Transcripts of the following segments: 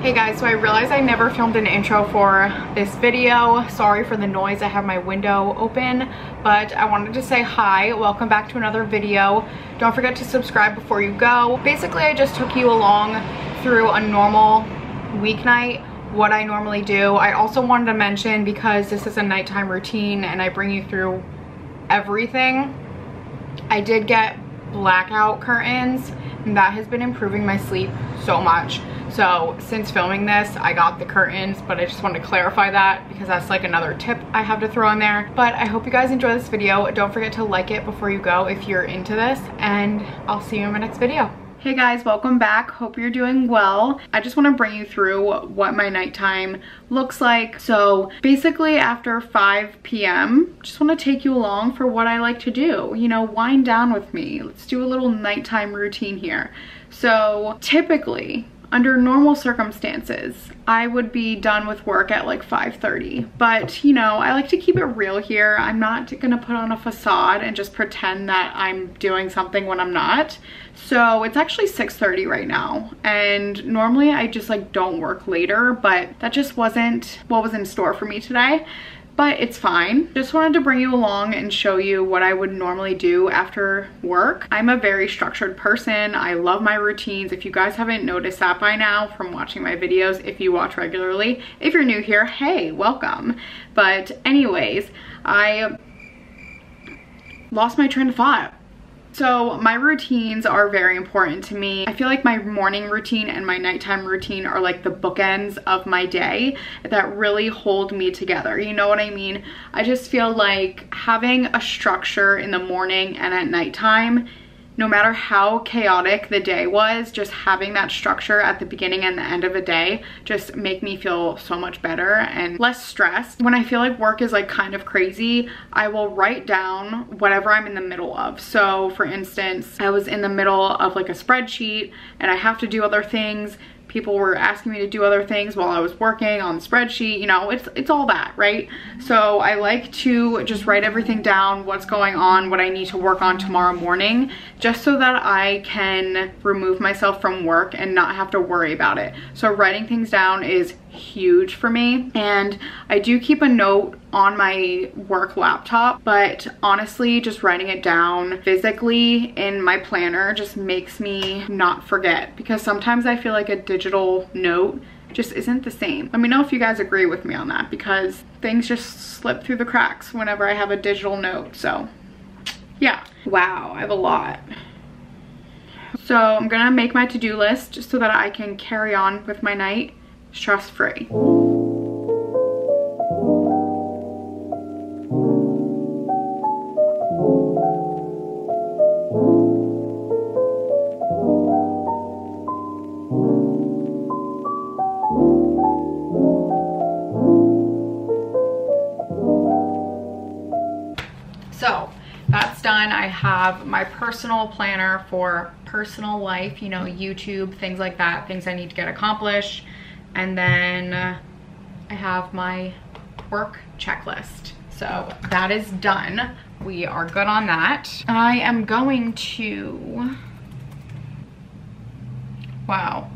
Hey guys, so I realized I never filmed an intro for this video. Sorry for the noise, I have my window open, but I wanted to say hi. Welcome back to another video. Don't forget to subscribe before you go. Basically, I just took you along through a normal weeknight, what I normally do. I also wanted to mention, because this is a nighttime routine and I bring you through everything, I did get blackout curtains and that has been improving my sleep so much. So since filming this, I got the curtains, but I just wanted to clarify that because that's like another tip I have to throw in there. But I hope you guys enjoy this video. Don't forget to like it before you go if you're into this, and I'll see you in my next video. Hey guys, welcome back. Hope you're doing well. I just want to bring you through what my nighttime looks like. So basically after 5 p.m., just want to take you along for what I like to do. You know, wind down with me. Let's do a little nighttime routine here. So typically, under normal circumstances, I would be done with work at like 5:30. But, you know, I like to keep it real here. I'm not gonna put on a facade and just pretend that I'm doing something when I'm not. So it's actually 6:30 right now. And normally I just like don't work later, but that just wasn't what was in store for me today. But it's fine. Just wanted to bring you along and show you what I would normally do after work. I'm a very structured person. I love my routines. If you guys haven't noticed that by now from watching my videos, if you watch regularly, if you're new here, hey, welcome. But anyways, I lost my train of thought. So my routines are very important to me. I feel like my morning routine and my nighttime routine are like the bookends of my day that really hold me together. You know what I mean? I just feel like having a structure in the morning and at nighttime, no matter how chaotic the day was, just having that structure at the beginning and the end of a day just make me feel so much better and less stressed. When I feel like work is like kind of crazy, I will write down whatever I'm in the middle of. So for instance, I was in the middle of like a spreadsheet and I have to do other things. People were asking me to do other things while I was working on the spreadsheet, you know, it's all that, right? So I like to just write everything down, what's going on, what I need to work on tomorrow morning, just so that I can remove myself from work and not have to worry about it. So writing things down is huge for me. And I do keep a note on my work laptop, but honestly, just writing it down physically in my planner just makes me not forget, because sometimes I feel like a digital note just isn't the same. Let me know if you guys agree with me on that, because things just slip through the cracks whenever I have a digital note. So yeah, wow, I have a lot. So I'm gonna make my to-do list just so that I can carry on with my night stress-free. So that's done. I have my personal planner for personal life, you know, YouTube, things like that, things I need to get accomplished. And then I have my work checklist. So that is done. We are good on that. I am going to, wow.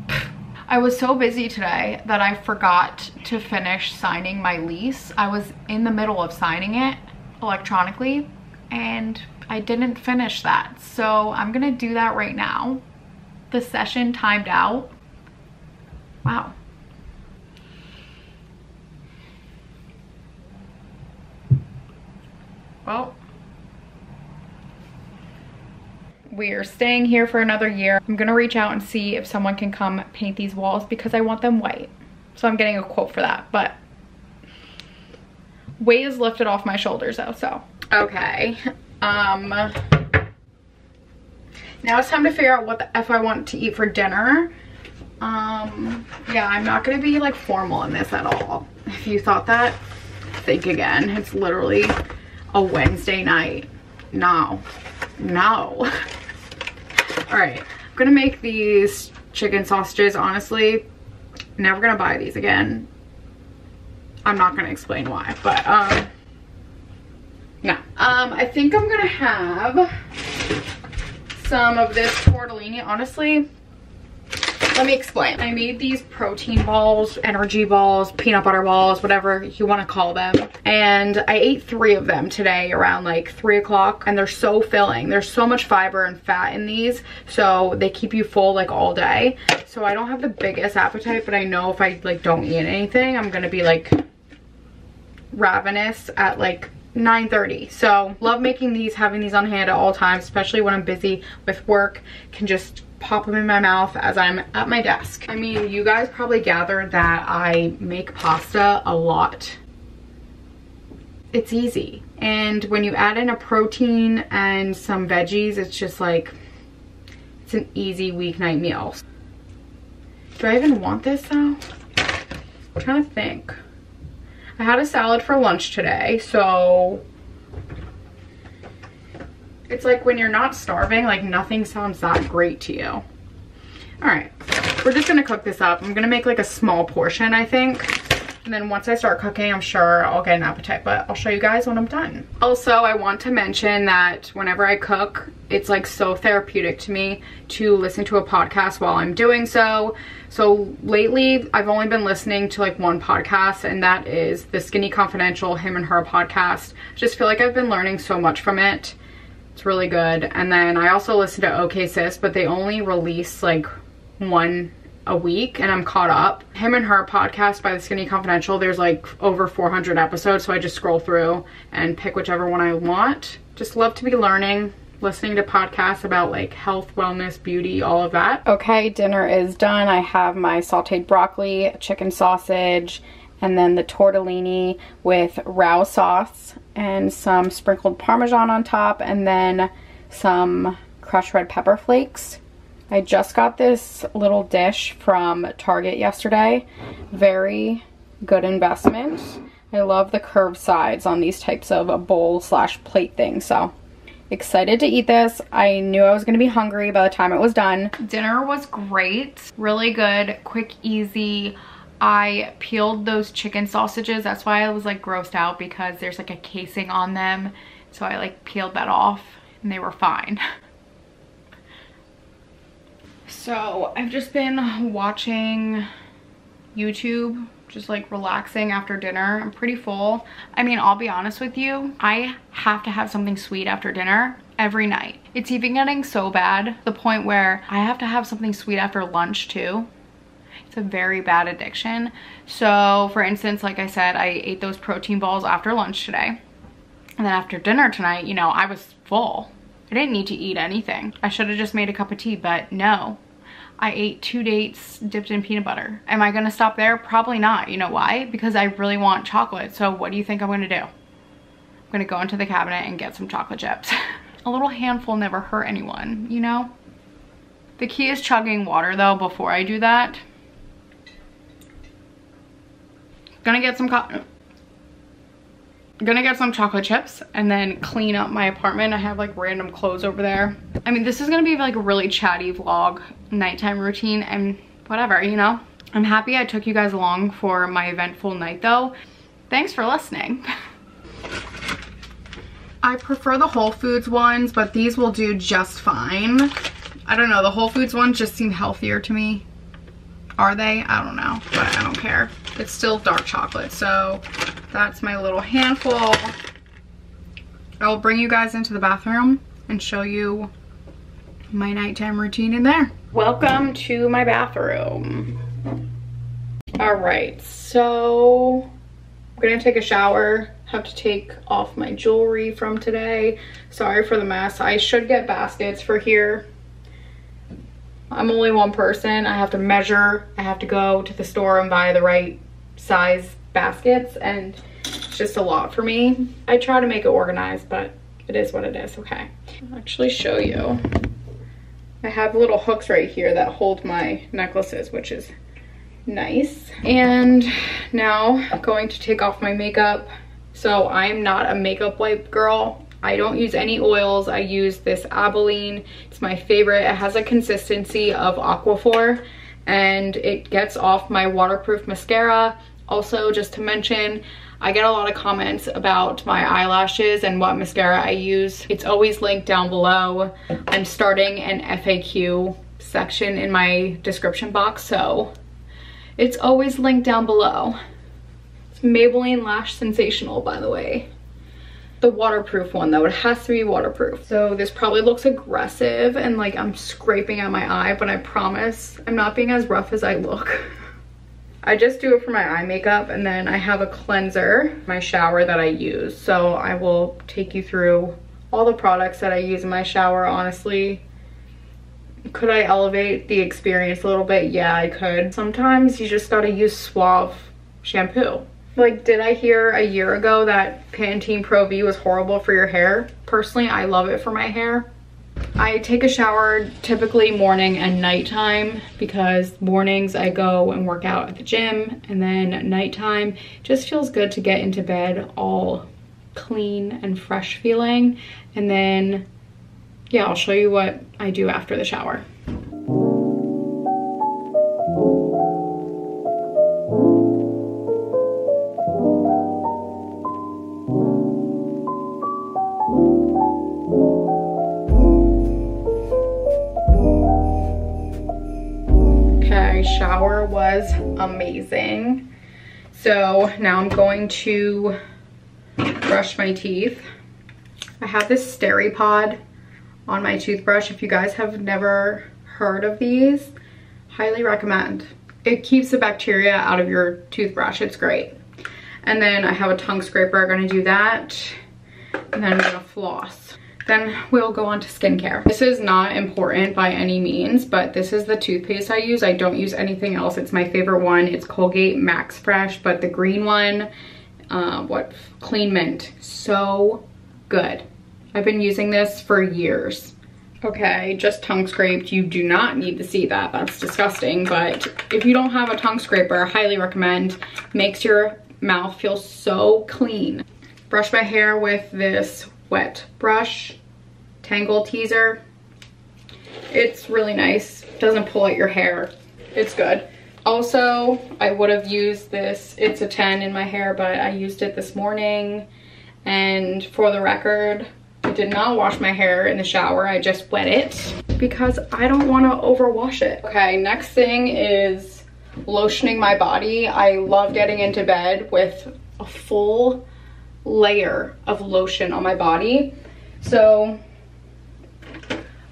I was so busy today that I forgot to finish signing my lease. I was in the middle of signing it electronically and I didn't finish that. So I'm gonna do that right now. The session timed out. Wow. Well, we are staying here for another year. I'm gonna reach out and see if someone can come paint these walls because I want them white. So I'm getting a quote for that, but weight is lifted off my shoulders though, so. Okay, now it's time to figure out what the F I want to eat for dinner. Yeah, I'm not gonna be like formal in this at all. If you thought that, think again. It's literally a Wednesday night. No. All right, I'm gonna make these chicken sausages. Honestly, never gonna buy these again. I'm not gonna explain why, but yeah. I think I'm gonna have some of this tortellini. Honestly, Let me explain. I made these protein balls, energy balls, peanut butter balls, whatever you want to call them. And I ate 3 of them today around like 3 o'clock, and they're so filling. There's so much fiber and fat in these, so they keep you full like all day. So I don't have the biggest appetite, but I know if I like don't eat anything, I'm gonna be like ravenous at like 9:30. So love making these, having these on hand at all times, especially when I'm busy with work. Can just pop them in my mouth as I'm at my desk. I mean, you guys probably gathered that I make pasta a lot. It's easy. And when you add in a protein and some veggies, it's just like, it's an easy weeknight meal. Do I even want this though? I'm trying to think. I had a salad for lunch today, so it's like when you're not starving, like nothing sounds that great to you. All right, we're just gonna cook this up. I'm gonna make like a small portion, I think. And then once I start cooking, I'm sure I'll get an appetite, but I'll show you guys when I'm done. Also, I want to mention that whenever I cook, it's like so therapeutic to me to listen to a podcast while I'm doing so. So lately, I've only been listening to like one podcast, and that is the Skinny Confidential Him and Her podcast. I just feel like I've been learning so much from it. It's really good. And then I also listen to OK Sis, but they only release like one a week, and I'm caught up. Him and Her podcast by the Skinny Confidential, there's like over 400 episodes, so I just scroll through and pick whichever one I want. Just love to be learning, listening to podcasts about like health, wellness, beauty, all of that. Okay, dinner is done. I have my sauteed broccoli, chicken sausage, and then the tortellini with Rao sauce and some sprinkled Parmesan on top, and then some crushed red pepper flakes. I just got this little dish from Target yesterday. Very good investment. I love the curved sides on these types of bowl slash plate things. So excited to eat this. I knew I was gonna be hungry by the time it was done. Dinner was great, really good, quick, easy. I peeled those chicken sausages. That's why I was like grossed out, because there's like a casing on them. So I like peeled that off and they were fine. So I've just been watching YouTube, just like relaxing after dinner. I'm pretty full. I mean, I'll be honest with you, I have to have something sweet after dinner every night. It's even getting so bad to the point where I have to have something sweet after lunch too. It's a very bad addiction. So for instance, like I said, I ate those protein balls after lunch today. And then after dinner tonight, you know, I was full. I didn't need to eat anything. I should have just made a cup of tea, but no. I ate 2 dates dipped in peanut butter. Am I gonna stop there? Probably not. You know why? Because I really want chocolate. So what do you think I'm gonna do? I'm gonna go into the cabinet and get some chocolate chips. A little handful never hurt anyone, you know? The key is chugging water though before I do that. Gonna get some chocolate chips and then clean up my apartment. I have like random clothes over there. I mean, this is gonna be like a really chatty vlog, nighttime routine and whatever, you know? I'm happy I took you guys along for my eventful night though. Thanks for listening. I prefer the Whole Foods ones, but these will do just fine. I don't know, the Whole Foods ones just seem healthier to me. Are they? I don't know, but I don't care. It's still dark chocolate, so that's my little handful. I'll bring you guys into the bathroom and show you my nighttime routine in there. Welcome to my bathroom. All right, so I'm gonna take a shower. Have to take off my jewelry from today. Sorry for the mess. I should get baskets for here. I'm only one person. I have to measure. I have to go to the store and buy the right size baskets, and it's just a lot for me. I try to make it organized, but it is what it is. Okay, I'll actually show you. I have little hooks right here that hold my necklaces, which is nice. And now I'm going to take off my makeup. So I'm not a makeup wipe girl. I don't use any oils. I use this Abilene. It's my favorite. It has a consistency of Aquaphor and it gets off my waterproof mascara. Also, just to mention, I get a lot of comments about my eyelashes and what mascara I use. It's always linked down below. I'm starting an FAQ section in my description box, so it's always linked down below. It's Maybelline Lash Sensational, by the way. The waterproof one though, it has to be waterproof. So this probably looks aggressive and like I'm scraping at my eye, but I promise I'm not being as rough as I look. I just do it for my eye makeup, and then I have a cleanser, my shower, that I use. So I will take you through all the products that I use in my shower. Honestly, could I elevate the experience a little bit? Yeah, I could. Sometimes you just gotta use Suave shampoo. Like, did I hear a year ago that Pantene Pro V was horrible for your hair? Personally, I love it for my hair. I take a shower typically morning and nighttime, because mornings I go and work out at the gym, and then at nighttime it just feels good to get into bed all clean and fresh feeling. And then, yeah, I'll show you what I do after the shower. Shower was amazing. So now I'm going to brush my teeth. I have this Steripod on my toothbrush. If you guys have never heard of these, highly recommend. It keeps the bacteria out of your toothbrush. It's great. And then I have a tongue scraper. I'm gonna do that, and then I'm gonna floss. Then we'll go on to skincare. This is not important by any means, but this is the toothpaste I use. I don't use anything else. It's my favorite one. It's Colgate Max Fresh, but the green one, Clean Mint. So good. I've been using this for years. Okay, just tongue scraped. You do not need to see that. That's disgusting. But if you don't have a tongue scraper, I highly recommend. Makes your mouth feel so clean. Brush my hair with this wet brush, Tangle Teaser. It's really nice. Doesn't pull at your hair. It's good. Also, I would have used this. It's a 10 in my hair, but I used it this morning. And for the record, I did not wash my hair in the shower. I just wet it because I don't want to overwash it. Okay, next thing is lotioning my body. I love getting into bed with a full layer of lotion on my body. So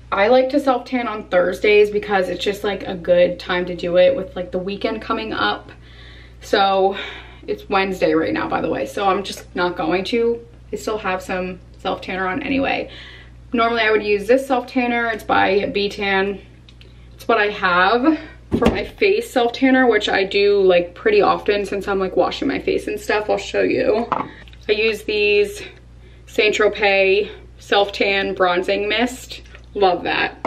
I like to self tan on Thursdays because it's just like a good time to do it with like the weekend coming up. So it's Wednesday right now, by the way, so I'm just not going to. I still have some self tanner on anyway. Normally I would use this self tanner. It's by B-Tan. It's what I have for my face self tanner, which I do like pretty often since I'm like washing my face and stuff. I'll show you. I use these Saint Tropez Self Tan Bronzing Mist. Love that.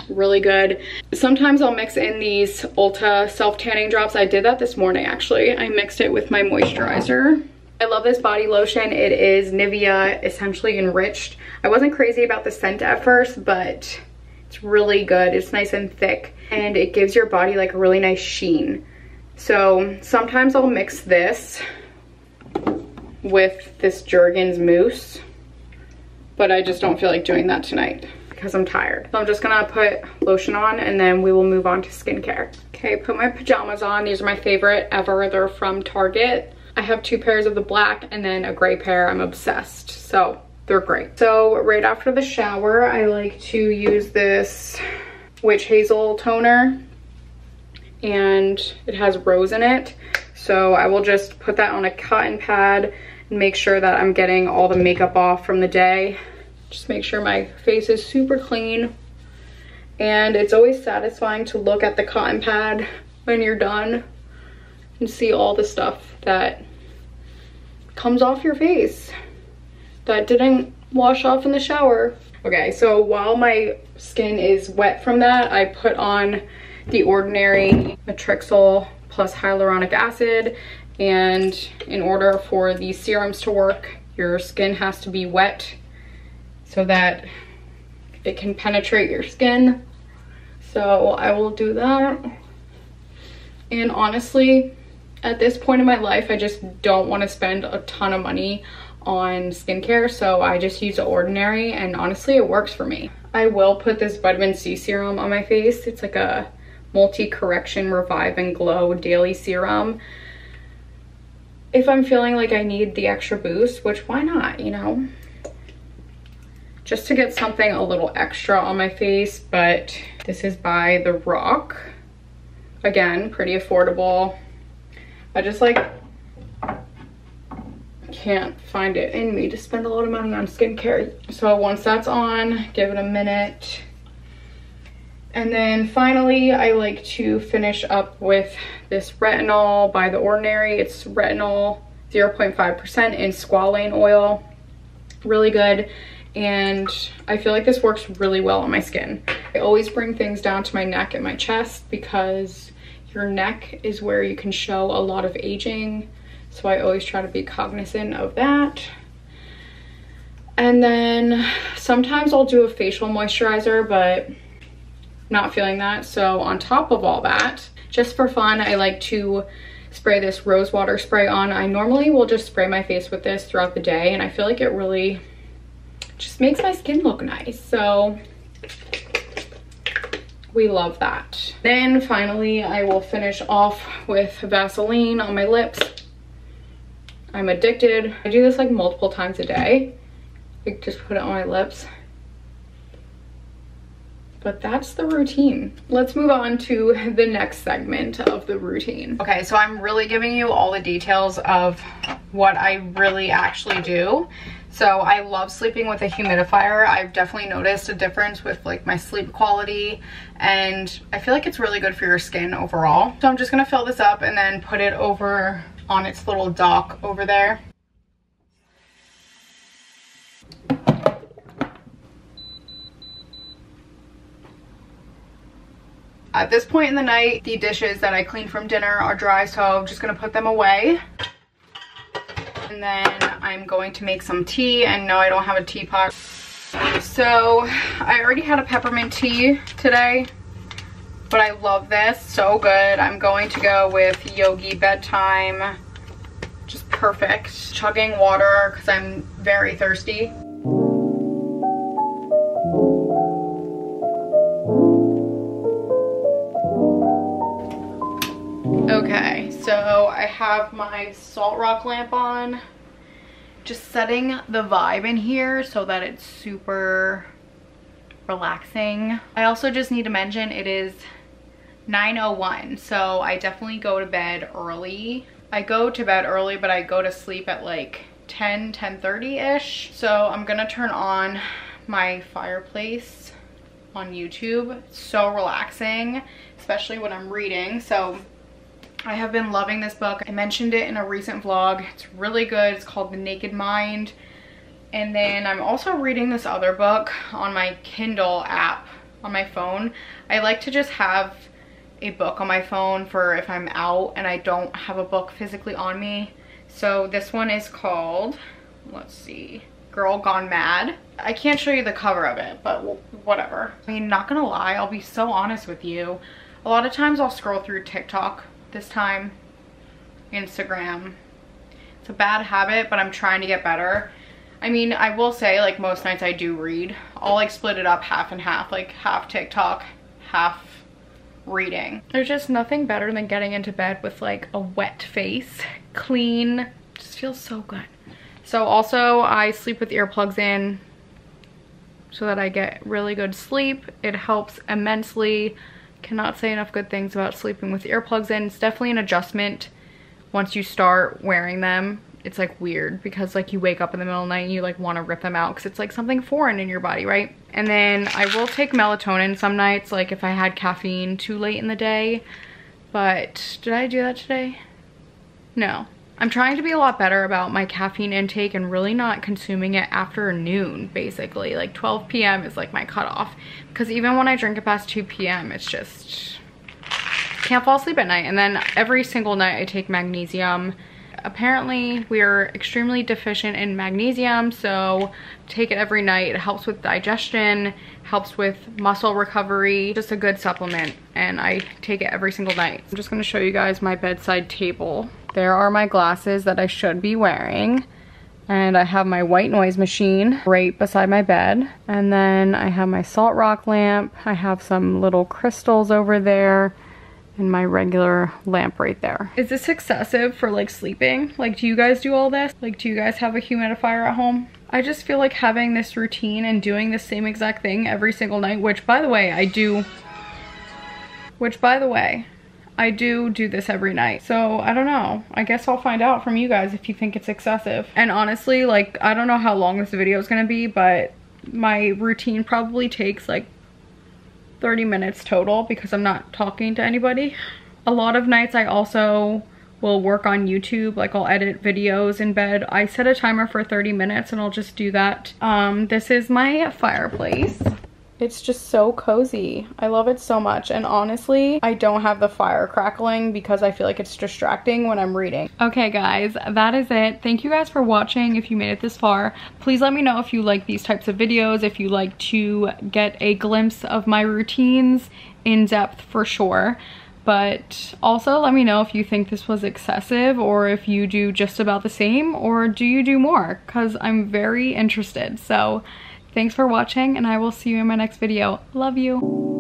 Really good. Sometimes I'll mix in these Ulta Self Tanning Drops. I did that this morning actually. I mixed it with my moisturizer. I love this body lotion. It is Nivea Essentially Enriched. I wasn't crazy about the scent at first, but it's really good. It's nice and thick, and it gives your body like a really nice sheen. So sometimes I'll mix this with this Jergens mousse, but I just don't feel like doing that tonight because I'm tired. So I'm just gonna put lotion on, and then we will move on to skincare. Okay, put my pajamas on. These are my favorite ever. They're from Target. I have 2 pairs of the black and then a gray pair. I'm obsessed, so they're great. So right after the shower, I like to use this Witch Hazel toner, and it has rose in it. So I will just put that on a cotton pad and make sure that I'm getting all the makeup off from the day. Just make sure my face is super clean. And it's always satisfying to look at the cotton pad when you're done and see all the stuff that comes off your face that didn't wash off in the shower. Okay, so while my skin is wet from that, I put on the Ordinary Matrixyl plus hyaluronic acid. And in order for these serums to work, your skin has to be wet so that it can penetrate your skin. So I will do that. And honestly, at this point in my life, I just don't want to spend a ton of money on skincare, so I just use The Ordinary, and honestly it works for me. I will put this vitamin C serum on my face. It's like a multi-correction revive and glow daily serum. If I'm feeling like I need the extra boost, which why not, you know? Just to get something a little extra on my face, but this is by The Rock. Again, pretty affordable. I just like can't find it in me to spend a lot of money on skincare. So once that's on, give it a minute. And then finally, I like to finish up with this retinol by The Ordinary. It's retinol 0.5% in squalane oil. Really good. And I feel like this works really well on my skin. I always bring things down to my neck and my chest because your neck is where you can show a lot of aging. So I always try to be cognizant of that. And then sometimes I'll do a facial moisturizer, but not feeling that. So on top of all that, just for fun, I like to spray this rose water spray on. I normally will just spray my face with this throughout the day, and I feel like it really just makes my skin look nice. So we love that. Then finally, I will finish off with Vaseline on my lips. I'm addicted. I do this like multiple times a day. I just put it on my lips. But that's the routine. Let's move on to the next segment of the routine. Okay, so I'm really giving you all the details of what I really actually do. So I love sleeping with a humidifier. I've definitely noticed a difference with like my sleep quality, and I feel like it's really good for your skin overall. So I'm just gonna fill this up and then put it over on its little dock over there. At this point in the night, the dishes that I cleaned from dinner are dry, so I'm just gonna put them away. And then I'm going to make some tea, and no, I don't have a teapot. So I already had a peppermint tea today, but I love this, so good. I'm going to go with Yogi Bedtime, just perfect. Chugging water because I'm very thirsty. Okay, so I have my Salt Rock lamp on, just setting the vibe in here so that it's super relaxing. I also just need to mention it is 9:01, so I definitely go to bed early. I go to bed early, but I go to sleep at like 10:30-ish. So I'm gonna turn on my fireplace on YouTube. It's so relaxing, especially when I'm reading. So I have been loving this book. I mentioned it in a recent vlog. It's really good. It's called The Naked Mind. And then I'm also reading this other book on my Kindle app on my phone. I like to just have a book on my phone for if I'm out and I don't have a book physically on me. So this one is called, let's see, Girl Gone Mad. I can't show you the cover of it, but whatever. I mean, not gonna lie, I'll be so honest with you. A lot of times I'll scroll through TikTok. This time Instagram. It's a bad habit, but I'm trying to get better. I mean, I will say like most nights I do read. I'll like split it up half and half, like half TikTok, half reading. There's just nothing better than getting into bed with like a wet face, clean, just feels so good. So also I sleep with earplugs in so that I get really good sleep. It helps immensely. Cannot say enough good things about sleeping with earplugs in. It's definitely an adjustment once you start wearing them. It's like weird because like you wake up in the middle of the night and you like want to rip them out because it's like something foreign in your body, right? And then I will take melatonin some nights, like if I had caffeine too late in the day. But did I do that today? No. I'm trying to be a lot better about my caffeine intake and really not consuming it after noon, basically. Like 12 p.m. is like my cutoff. Because even when I drink it past 2 p.m., it's just, can't fall asleep at night. And then every single night I take magnesium. Apparently we are extremely deficient in magnesium, so take it every night. It helps with digestion, helps with muscle recovery, just a good supplement, and I take it every single night. I'm just gonna show you guys my bedside table. There are my glasses that I should be wearing. And I have my white noise machine right beside my bed. And then I have my salt rock lamp. I have some little crystals over there and my regular lamp right there. Is this excessive for like sleeping? Like, do you guys do all this? Like, do you guys have a humidifier at home? I just feel like having this routine and doing the same exact thing every single night, which by the way, I do this every night. So I don't know. I guess I'll find out from you guys if you think it's excessive. And honestly, like, I don't know how long this video is gonna be, but my routine probably takes like 30 minutes total because I'm not talking to anybody. A lot of nights I also will work on YouTube, like I'll edit videos in bed. I set a timer for 30 minutes and I'll just do that. This is my fireplace. It's just so cozy. I love it so much. And honestly, I don't have the fire crackling because I feel like it's distracting when I'm reading. Okay guys, that is it. Thank you guys for watching. If you made it this far, please let me know if you like these types of videos, if you like to get a glimpse of my routines in depth for sure. But also let me know if you think this was excessive or if you do just about the same or do you do more, because I'm very interested. So thanks for watching and I will see you in my next video. Love you.